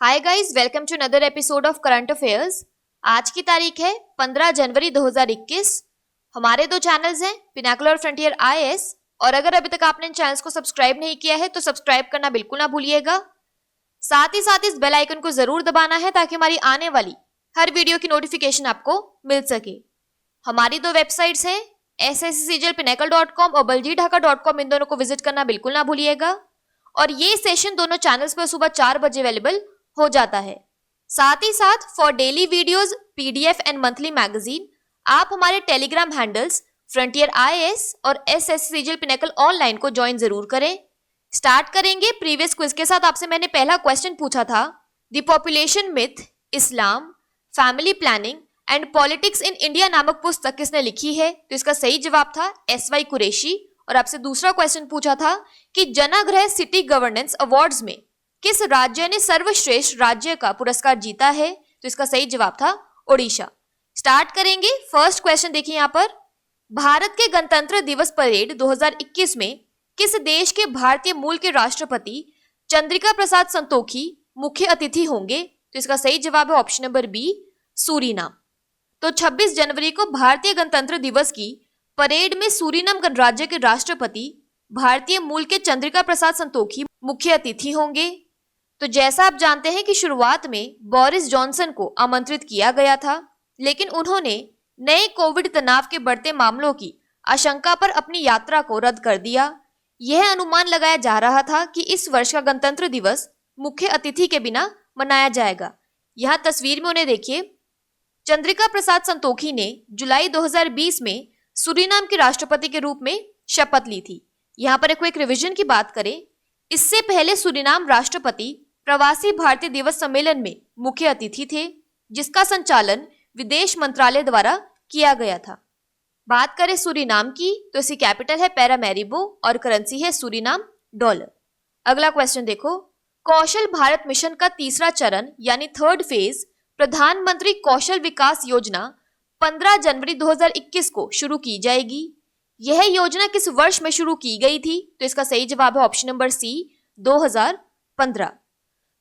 Hi guys, welcome to another episode of current affairs. आज की तारीख है 15 जनवरी 2021। हमारे दो चैनल्स हैं, पिनाकल और फ्रंटियर आईएएस। और अगर अभी तक आपने इन चैनल्स को सब्सक्राइब नहीं किया है तो सब्सक्राइब करना बिल्कुल ना भूलिएगा। साथ ही साथ इस बेल आइकन को जरूर दबाना है ताकि हमारी आने वाली हर वीडियो की नोटिफिकेशन आपको मिल सके। हमारी दो वेबसाइट्स हैं, sscglpinacle.com और baljeedhaka.com। इन दोनों को विजिट करना बिल्कुल ना भूलिएगा। और ये सेशन दोनों चैनल्स पर सुबह 4 बजे अवेलेबल हो जाता है। साथ ही साथ for daily videos, PDF and monthly magazine आप हमारे टेलीग्राम हैंडल्स फ्रंटियर आईएएस और एसएससीजीएल पिनेकल ऑनलाइन को ज्वाइन जरूर करें। स्टार्ट करेंगे प्रीवियस क्विज के साथ। आपसे मैंने पहला क्वेश्चन पूछा था, the population myth, Islam, family planning and politics in India नामक पुस्तक किसने लिखी है? तो इसका सही जवाब था एसवाई कुरैशी। और आपसे दूसरा क्वेश्चन पूछा था कि जनाग्रह सिटी गवर्नेंस अवार्ड्स में किस राज्य ने सर्वश्रेष्ठ राज्य का पुरस्कार जीता है? तो इसका सही जवाब था ओडिशा। स्टार्ट करेंगे फर्स्ट क्वेश्चन। देखिए यहाँ पर, भारत के गणतंत्र दिवस परेड 2021 में किस देश के भारतीय मूल के राष्ट्रपति चंद्रिका प्रसाद संतोखी मुख्य अतिथि होंगे? तो इसका सही जवाब है ऑप्शन नंबर बी, सूरीनाम। तो 26 जनवरी को भारतीय गणतंत्र दिवस की परेड में सूरीनाम गणराज्य के राष्ट्रपति भारतीय मूल के चंद्रिका प्रसाद संतोखी मुख्य अतिथि होंगे। तो जैसा आप जानते हैं कि शुरुआत में बोरिस जॉनसन को आमंत्रित किया गया था, लेकिन उन्होंने नए कोविड तनाव के बढ़ते मामलों की आशंका पर अपनी यात्रा को रद्द कर दिया। यह अनुमान लगाया जा रहा था कि इस वर्ष का गणतंत्र दिवस मुख्य अतिथि के बिना मनाया जाएगा। यहाँ तस्वीर में उन्हें देखिए। चंद्रिका प्रसाद संतोखी ने जुलाई 2020 में सूरीनाम के राष्ट्रपति के रूप में शपथ ली थी। यहाँ पर एक क्विक रिवीजन की बात करें, इससे पहले सूरीनाम राष्ट्रपति प्रवासी भारतीय दिवस सम्मेलन में मुख्य अतिथि थे, जिसका संचालन विदेश मंत्रालय द्वारा किया गया था। बात करें सूरीनाम की तो इसकी कैपिटल है पैरामैरिबो और करेंसी है सूरीनाम डॉलर। अगला क्वेश्चन देखो, कौशल भारत मिशन का तीसरा चरण यानी थर्ड फेज प्रधानमंत्री कौशल विकास योजना 15 जनवरी 2021 को शुरू की जाएगी। यह योजना किस वर्ष में शुरू की गई थी? तो इसका सही जवाब है ऑप्शन नंबर सी, 2015।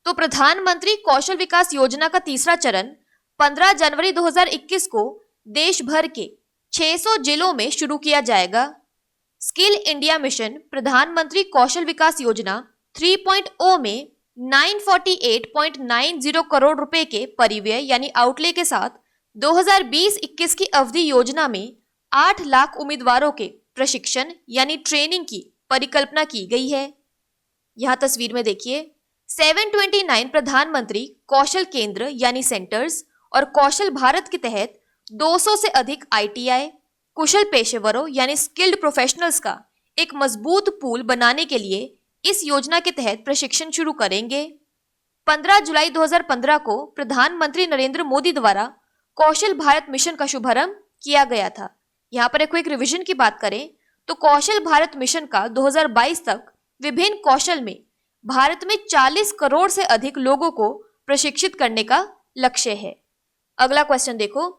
तो प्रधानमंत्री कौशल विकास योजना का तीसरा चरण 15 जनवरी 2021 को देश भर के 600 जिलों में शुरू किया जाएगा। स्किल इंडिया मिशन प्रधानमंत्री कौशल विकास योजना 3.0 में 948.90 करोड़ रुपए के परिव्यय यानी आउटले के साथ 2020-21 की अवधि योजना में 8 लाख उम्मीदवारों के प्रशिक्षण यानी ट्रेनिंग की परिकल्पना की गई है। यहाँ तस्वीर में देखिए, 729 प्रधानमंत्री कौशल केंद्र यानी सेंटर्स और कौशल भारत के तहत 200 से अधिक आईटीआई कुशल पेशेवरों यानी स्किल्ड प्रोफेशनल्स का एक मजबूत पूल बनाने के लिए इस योजना के तहत प्रशिक्षण शुरू करेंगे। 15 जुलाई 2015 को प्रधानमंत्री नरेंद्र मोदी द्वारा कौशल भारत मिशन का शुभारंभ किया गया था। यहाँ पर एक क्विक रिवीजन की बात करें तो कौशल भारत मिशन का 2022 तक विभिन्न कौशल में भारत में 40 करोड़ से अधिक लोगों को प्रशिक्षित करने का लक्ष्य है। अगला क्वेश्चन देखो,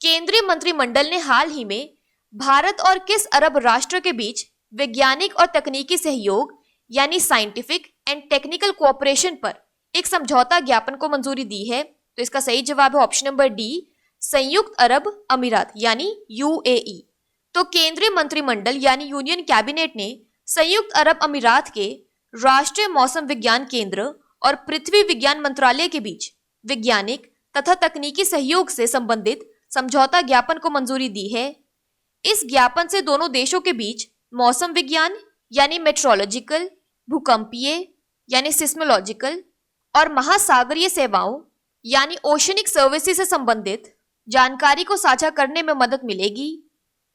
केंद्रीय मंत्रिमंडल ने हाल ही में भारत और किस अरब राष्ट्र के बीच वैज्ञानिक और तकनीकी सहयोग यानी साइंटिफिक एंड टेक्निकल कोऑपरेशन पर एक समझौता ज्ञापन को मंजूरी दी है? तो इसका सही जवाब है ऑप्शन नंबर डी, संयुक्त अरब अमीरात यानी यूएई। तो केंद्रीय मंत्रिमंडल यानी यूनियन कैबिनेट ने संयुक्त अरब अमीरात के राष्ट्रीय मौसम विज्ञान केंद्र और पृथ्वी विज्ञान मंत्रालय के बीच वैज्ञानिक तथा तकनीकी सहयोग से संबंधित समझौता ज्ञापन को मंजूरी दी है। इस ज्ञापन से दोनों देशों के बीच मौसम विज्ञान यानी मेट्रोलॉजिकल, भूकंपीय यानी सिस्मोलॉजिकल और महासागरीय सेवाओं यानी ओशनिक सर्विसेज से संबंधित जानकारी को साझा करने में मदद मिलेगी।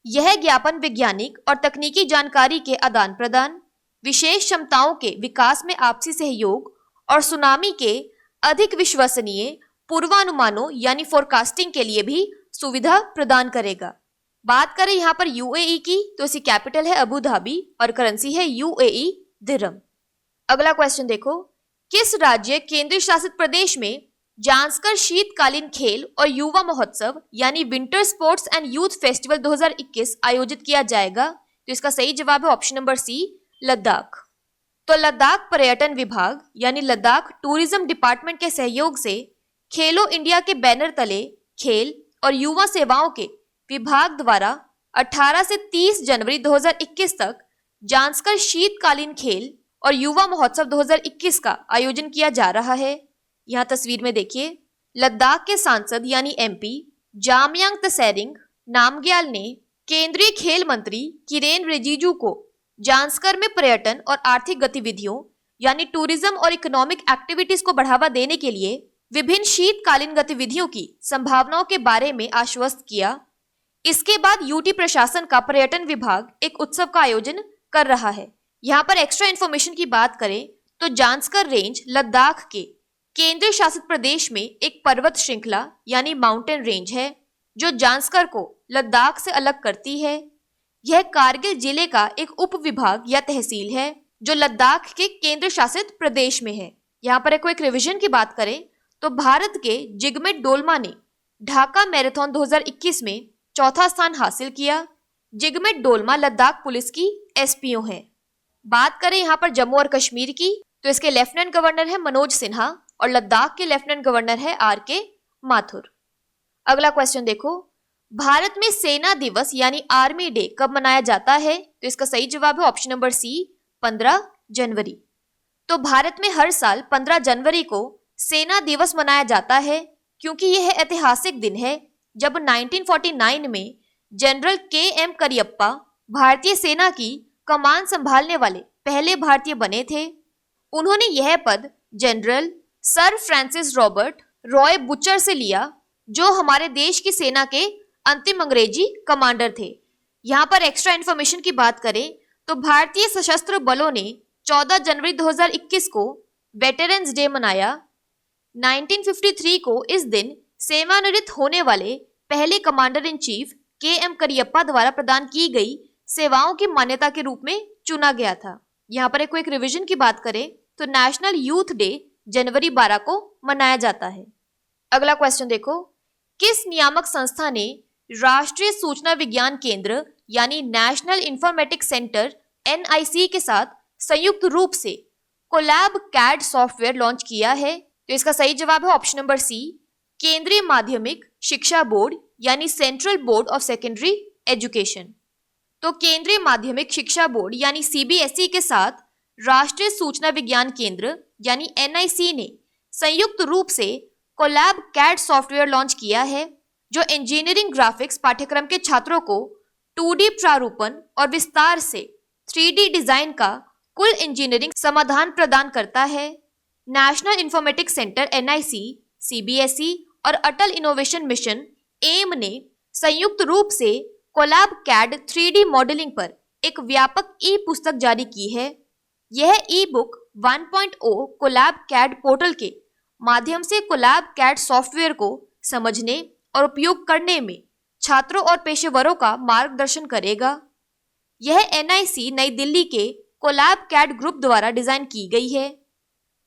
यह ज्ञापन वैज्ञानिक और तकनीकी जानकारी के आदान प्रदान, विशेष क्षमताओं के विकास में आपसी सहयोग और सुनामी के अधिक विश्वसनीय पूर्वानुमानों यानी फोरकास्टिंग के लिए भी सुविधा प्रदान करेगा। बात करें यहाँ पर यूएई की तो इसकी कैपिटल है अबू धाबी और करेंसी है यूएई दिरहम। अगला क्वेश्चन देखो, किस राज्य केंद्र शासित प्रदेश में जांस्कर शीतकालीन खेल और युवा महोत्सव यानी winter sports and youth festival 2021 आयोजित किया जाएगा? तो इसका सही जवाब है ऑप्शन नंबर सी, लद्दाख। तो लद्दाख पर्यटन विभाग यानी लद्दाख टूरिज्म डिपार्टमेंट के सहयोग से खेलो इंडिया के बैनर तले खेल और युवा सेवाओं के विभाग द्वारा 18 से 30 जनवरी 2021 तक जांस्कर शीतकालीन खेल और युवा महोत्सव 2021 का आयोजन किया जा रहा है। यहाँ तस्वीर में देखिए, लद्दाख के सांसद यानी एमपी जामयांग तसेरिंग नामग्याल ने केंद्रीय खेल मंत्री किरेन रिजिजू को जांस्कर में पर्यटन और आर्थिक गतिविधियों यानी टूरिज्म और इकोनॉमिक एक्टिविटीज को बढ़ावा देने के लिए विभिन्न शीतकालीन गतिविधियों की संभावनाओं के बारे में आश्वस्त किया। इसके बाद यूटी प्रशासन का पर्यटन विभाग एक उत्सव का आयोजन कर रहा है। यहाँ पर एक्स्ट्रा इन्फॉर्मेशन की बात करें तो जांस्कर रेंज लद्दाख के केंद्र शासित प्रदेश में एक पर्वत श्रृंखला यानी माउंटेन रेंज है जो जांस्कर को लद्दाख से अलग करती है। यह कारगिल जिले का एक उप विभाग या तहसील है जो लद्दाख के केंद्र शासित प्रदेश में है। यहाँ पर एक रिवीजन की बात करें तो भारत के जिगमेट डोलमा ने ढाका मैराथन 2021 में चौथा स्थान हासिल किया। जिगमेट डोलमा लद्दाख पुलिस की एसपीओ है। बात करें यहाँ पर जम्मू और कश्मीर की तो इसके लेफ्टिनेंट गवर्नर है मनोज सिन्हा और लद्दाख के लेफ्टिनेंट गवर्नर है आर.के. माथुर। अगला क्वेश्चन देखो, भारत में सेना दिवस यानी आर्मी डे कब मनाया जाता है? तो इसका सही जवाब है ऑप्शन नंबर सी 15 जनवरी। तो भारत में हर साल 15 जनवरी को सेना दिवस मनाया जाता है क्योंकि यह ऐतिहासिक दिन है जब 1949 में जनरल के.एम. करियप्पा भारतीय सेना की कमान संभालने वाले पहले भारतीय बने थे। उन्होंने यह पद general sir Francis Robert Roy butcher से लिया जो हमारे देश की सेना के अंतिम अंग्रेजी कमांडर थे। यहाँ पर एक्स्ट्रा इन्फॉर्मेशन की बात करें तो भारतीय सशस्त्र बलों ने 14 जनवरी 2021 को वेटरन्स डे मनाया। 1953 को इस दिन सेवानिवृत्त होने वाले पहले commander in chief KM. Cariappa द्वारा प्रदान की गई सेवाओं की मान्यता के रूप में चुना गया था। यहाँ पर एक रिवीजन की बात करें तो नेशनल यूथ डे जनवरी 12 को मनाया जाता है। अगला क्वेश्चन देखो, किस नियामक संस्था ने राष्ट्रीय सूचना विज्ञान केंद्र यानी नेशनल इंफॉर्मेटिक्स सेंटर NIC के साथ संयुक्त रूप से कोलैब कैड सॉफ्टवेयर लॉन्च किया है? तो इसका सही जवाब है ऑप्शन नंबर सी केंद्रीय माध्यमिक शिक्षा बोर्ड यानी central board of secondary education. तो केंद्रीय माध्यमिक शिक्षा बोर्ड यानी CBSE के साथ राष्ट्रीय सूचना विज्ञान केंद्र यानी NIC ने संयुक्त रूप से कोलैब कैड सॉफ्टवेयर लॉन्च किया है जो इंजीनियरिंग ग्राफिक्स पाठ्यक्रम के छात्रों को 2D प्रारूपण और विस्तार से 3D डिजाइन का कुल इंजीनियरिंग समाधान प्रदान करता है। National informatics centre NIC, CBSE और अटल इनोवेशन मिशन एम ने संयुक्त रूप से कोलैब कैड 3D मॉडलिंग पर एक व्यापक ई पुस्तक जारी की है। यह e book 1.0 collab CAD portal के माध्यम से कोलैब कैड सॉफ्टवेयर को समझने और उपयोग करने में छात्रों और पेशेवरों का मार्गदर्शन करेगा। यह NIC नई दिल्ली के कोलैब कैड ग्रुप द्वारा डिजाइन की गई है।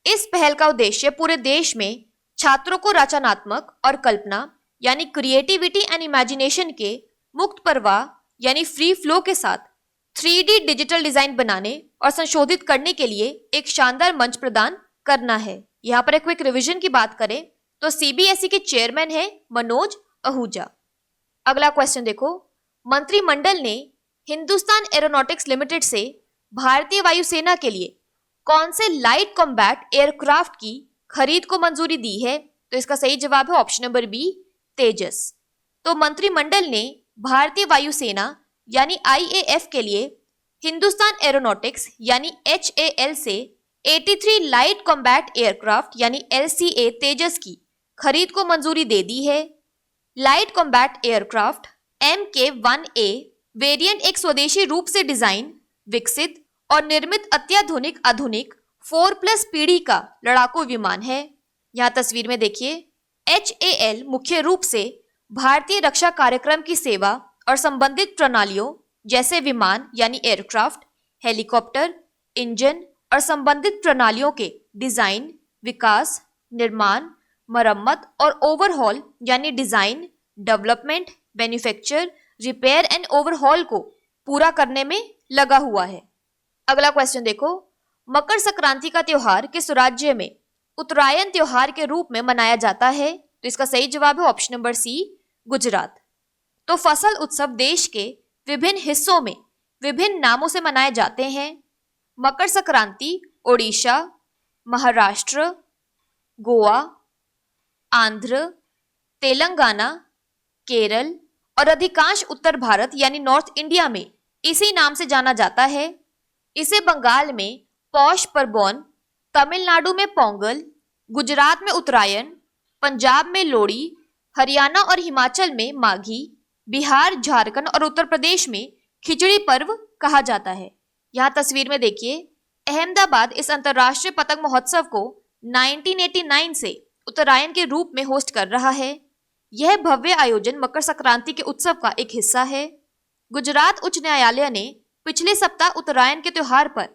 इस पहल का उद्देश्य पूरे देश में छात्रों को रचनात्मक और कल्पना यानी क्रिएटिविटी एंड इमेजिनेशन के मुक्त प्रवाह यानी फ्री फ्लो के साथ 3D डिजिटल डिजाइन बनाने और संशोधित करने के लिए एक शानदार मंच प्रदान करना है। यहाँ पर एक रिवीजन की बात करें तो CBSE के चेयरमैन है मनोज आहूजा। अगला क्वेश्चन देखो, मंत्रिमंडल ने हिंदुस्तान एरोनॉटिक्स लिमिटेड से भारतीय वायुसेना के लिए कौन से लाइट कॉम्बैट एयरक्राफ्ट की खरीद को मंजूरी दी है? तो इसका सही जवाब है ऑप्शन नंबर बी तेजस। तो मंत्रिमंडल ने भारतीय वायुसेना यानी IAF के लिए हिंदुस्तान एरोनॉटिक्स यानी HAL से 83 लाइट कॉम्बैट एयरक्राफ्ट यानी LCA तेजस की खरीद को मंजूरी दे दी है। Light combat aircraft MK-1A variant एक स्वदेशी रूप से डिजाइन, विकसित और निर्मित अत्याधुनिक आधुनिक 4+ पीढ़ी का लड़ाकू विमान है। यहाँ तस्वीर में देखिए, HAL मुख्य रूप से भारतीय रक्षा कार्यक्रम की सेवा और संबंधित प्रणालियों जैसे विमान यानी एयरक्राफ्ट, हेलीकॉप्टर, इंजन और संबंधित प्रणालियों के डिजाइन, विकास, निर्माण, मरम्मत और ओवरहॉल यानी design, development, manufacture, repair and overhaul को पूरा करने में लगा हुआ है। अगला क्वेश्चन देखो, मकर संक्रांति का त्योहार किस राज्य में उत्तरायण त्योहार के रूप में मनाया जाता है? तो इसका सही जवाब है ऑप्शन नंबर सी, गुजरात। तो फसल उत्सव देश के विभिन्न हिस्सों में विभिन्न नामों से मनाए जाते हैं। मकर संक्रांति ओडिशा, महाराष्ट्र, गोवा, आंध्र, तेलंगाना, केरल और अधिकांश उत्तर भारत यानी नॉर्थ इंडिया में इसी नाम से जाना जाता है। इसे बंगाल में पौष परबौन, तमिलनाडु में पोंगल, गुजरात में उत्तरायण, पंजाब में लोहड़ी, हरियाणा और हिमाचल में माघी, बिहार, झारखंड और उत्तर प्रदेश में खिचड़ी पर्व कहा जाता है। यहाँ तस्वीर में देखिए, अहमदाबाद इस अंतर्राष्ट्रीय पतंग महोत्सव को 1989 से उत्तरायण के रूप में होस्ट कर रहा है। यह भव्य आयोजन मकर संक्रांति के उत्सव का एक हिस्सा है। गुजरात उच्च न्यायालय ने पिछले सप्ताह उत्तरायण के त्योहार पर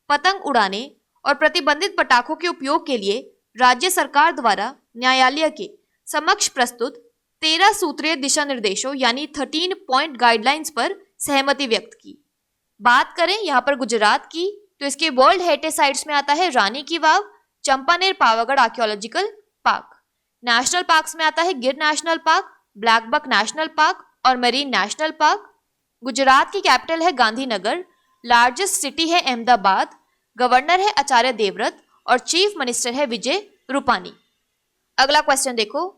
पतंग उड़ाने और प्रतिबंधित पटाखों के उपयोग के लिए राज्य सरकार द्वारा न्यायालय के समक्ष प्रस्तुत 13 सूत्रीय दिशा निर्देशों यानी 13 पॉइंट गाइडलाइंस पर सहमति व्यक्त की। बात करें यहाँ पर गुजरात की, तो इसके वर्ल्ड हेरिटेज साइट्स में आता है Rani ki Vav, Champaner Pavagadh archaeological park. National parks में आता है Gir national park, black buck national park और मरीन नेशनल पार्क। गुजरात की कैपिटल है गांधीनगर, लार्जेस्ट सिटी है अहमदाबाद, गवर्नर है आचार्य देवव्रत और चीफ मिनिस्टर है विजय रूपानी। अगला क्वेश्चन देखो,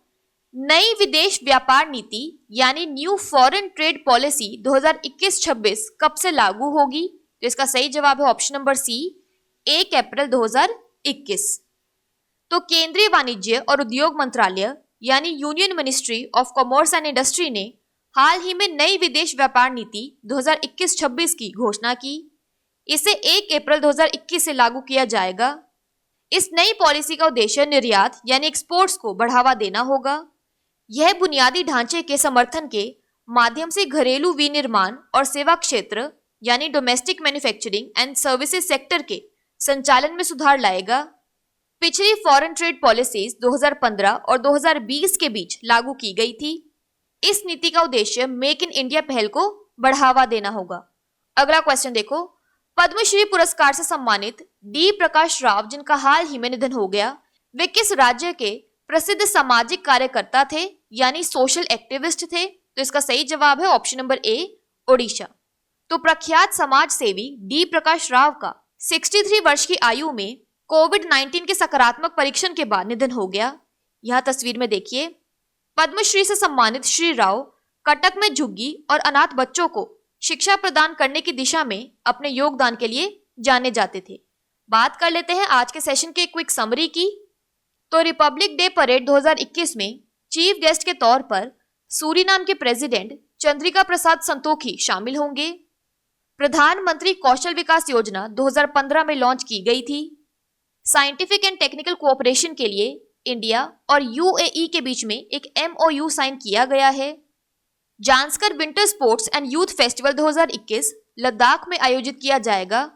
नई विदेश व्यापार नीति यानी न्यू फॉरेन ट्रेड पॉलिसी 2021-26 कब से लागू होगी? तो इसका सही जवाब है ऑप्शन नंबर सी, 1 अप्रैल 2021। तो केंद्रीय वाणिज्य और उद्योग मंत्रालय यानी union ministry of commerce and industry ने हाल ही में नई विदेश व्यापार नीति 2021-26 की घोषणा की। इसे 1 अप्रैल 2021 से लागू किया जाएगा। इस नई पॉलिसी का उद्देश्य निर्यात यानी एक्सपोर्ट्स को बढ़ावा देना होगा। यह बुनियादी ढांचे के समर्थन के माध्यम से घरेलू विनिर्माण और सेवा क्षेत्र यानी domestic manufacturing and services sector के संचालन में सुधार लाएगा। पिछली फॉरेन ट्रेड पॉलिसीज 2015 और 2020 के बीच लागू की गई थी। इस नीति का उद्देश्य मेक इन इंडिया पहल को बढ़ावा देना होगा। अगला क्वेश्चन देखो, पद्मश्री पुरस्कार से सम्मानित डी प्रकाश राव जिनका हाल ही में निधन हो गया, वे किस राज्य के प्रसिद्ध सामाजिक कार्यकर्ता थे यानी सोशल एक्टिविस्ट थे? तो इसका सही जवाब है ऑप्शन नंबर ए, ओडिशा। तो प्रख्यात समाज सेवी डी प्रकाश राव का 63 वर्ष की आयु में कोविड-19 के सकारात्मक परीक्षण के बाद निधन हो गया। यह तस्वीर में देखिए, पद्मश्री से सम्मानित श्री राव कटक में झुग्गी और अनाथ बच्चों को शिक्षा प्रदान करने की दिशा में अपने योगदान के लिए जाने जाते थे। बात कर लेते हैं आज के सेशन के क्विक समरी की। तो रिपब्लिक डे परेड 2021 में चीफ गेस्ट के तौर पर सूरीनाम के प्रेसिडेंट चंद्रिका प्रसाद संतोखी शामिल होंगे। प्रधानमंत्री कौशल विकास योजना 2015 में लॉन्च की गई थी। साइंटिफिक एंड टेक्निकल कोऑपरेशन के लिए इंडिया और यूएई के बीच में एक MOU साइन किया गया है। Zanskar winter sports and youth festival 2021 Ladakh में आयोजित किया जाएगा।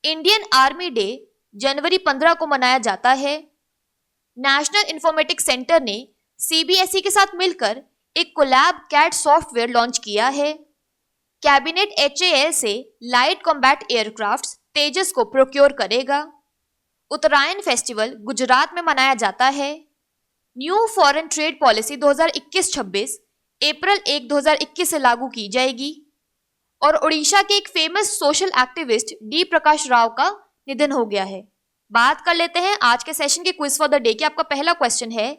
इंडियन आर्मी डे जनवरी 15 को मनाया जाता है। नेशनल इंफॉर्मेटिक्स सेंटर ने CBSE के साथ मिलकर एक कोलैब कैट सॉफ्टवेयर लॉन्च किया है। कैबिनेट HAL से लाइट कॉम्बैट एयरक्राफ्ट्स तेजस को प्रोक्योर करेगा। उत्तरायण फेस्टिवल गुजरात में मनाया जाता है। न्यू फॉरेन ट्रेड पॉलिसी 2021-26 अप्रैल 1, 2021 से लागू की जाएगी। और उड़ीसा के एक famous social activist D Prakash Rao का निधन हो गया है। बात कर लेते हैं आज के सेशन के क्विज फॉर द डे की। आपका पहला क्वेश्चन है,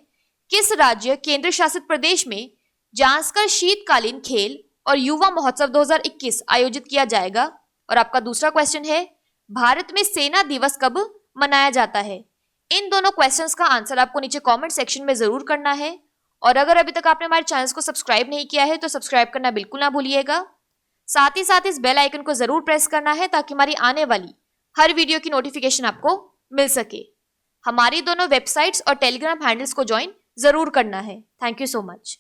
किस राज्य केंद्र शासित प्रदेश में जांस्कर शीतकालीन खेल और युवा महोत्सव 2021 आयोजित किया जाएगा? और आपका दूसरा क्वेश्चन है, भारत में सेना दिवस कब मनाया जाता है? इन दोनों क्वेश्चंस का आंसर आपको नीचे कमेंट सेक्शन में जरूर करना है। और अगर अभी तक आपने हमारे चैनल को सब्सक्राइब नहीं किया है तो सब्सक्राइब करना बिल्कुल ना भूलिएगा। साथ ही साथ इस बेल आइकन को जरूर प्रेस करना है ताकि हमारी आने वाली हर वीडियो की नोटिफिकेशन आपको मिल सके। हमारी दोनों वेबसाइट्स और टेलीग्राम हैंडल्स को ज्वाइन जरूर करना है। Thank you so much.